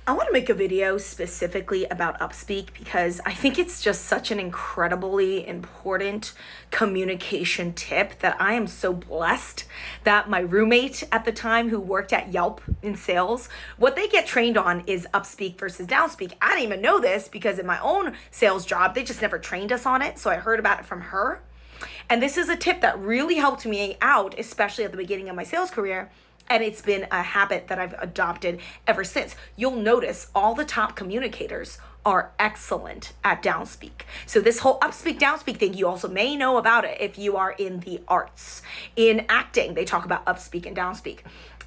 I want to make a video specifically about upspeak because I think it's just such an incredibly important communication tip that I am so blessed that my roommate at the time who worked at Yelp in sales, what they get trained on is upspeak versus downspeak. I didn't even know this because in my own sales job, they just never trained us on it. So I heard about it from her. And this is a tip that really helped me out, especially at the beginning of my sales career. And it's been a habit that I've adopted ever since. You'll notice all the top communicators are excellent at downspeak. So this whole upspeak, downspeak thing, you also may know about it if you are in the arts. In acting, they talk about upspeak and downspeak.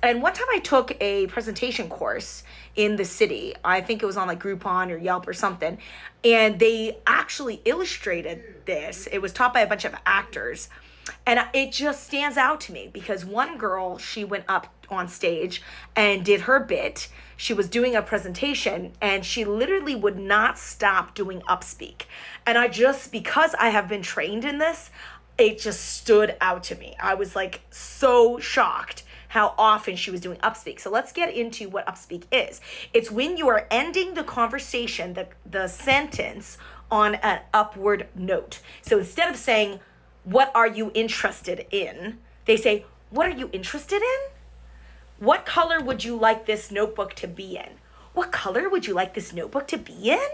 And one time I took a presentation course in the city. I think it was on like Groupon or Yelp or something. And they actually illustrated this. It was taught by a bunch of actors. And it just stands out to me because one girl, she went up on stage and did her bit. She was doing a presentation and she literally would not stop doing upspeak. And because I have been trained in this, it just stood out to me. I was like so shocked how often she was doing upspeak. So let's get into what upspeak is. It's when you are ending the conversation, the sentence on an upward note. So instead of saying, "What are you interested in?" they say, "What are you interested in? What color would you like this notebook to be in? What color would you like this notebook to be in?"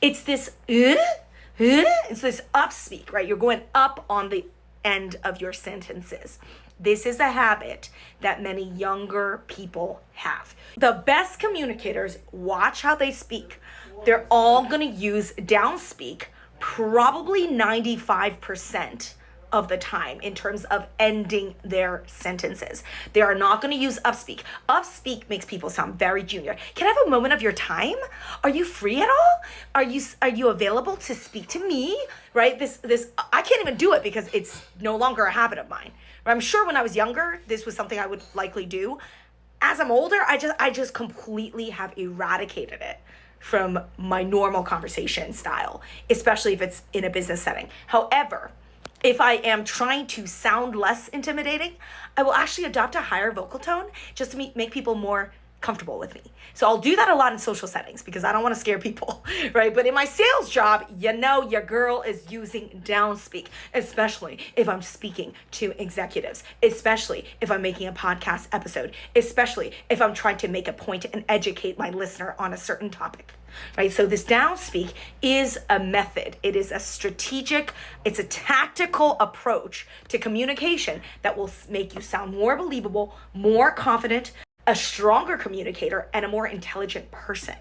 It's this, it's this upspeak, right? You're going up on the end of your sentences. This is a habit that many younger people have. The best communicators, watch how they speak. They're all going to use downspeak probably 95% of the time in terms of ending their sentences. They are not going to use upspeak. Upspeak makes people sound very junior. "Can I have a moment of your time? Are you free at all? Are you available to speak to me?" Right? This I can't even do it because it's no longer a habit of mine. I'm sure when I was younger, this was something I would likely do. As I'm older, I just completely have eradicated it from my normal conversation style, especially if it's in a business setting. However, if I am trying to sound less intimidating, I will actually adopt a higher vocal tone just to make people more comfortable with me. So I'll do that a lot in social settings because I don't want to scare people, right? But in my sales job, your girl is using downspeak, especially if I'm speaking to executives, especially if I'm making a podcast episode, especially if I'm trying to make a point and educate my listener on a certain topic. Right? So this downspeak is a method. It is a strategic, it's a tactical approach to communication that will make you sound more believable, more confident, a stronger communicator, and a more intelligent person.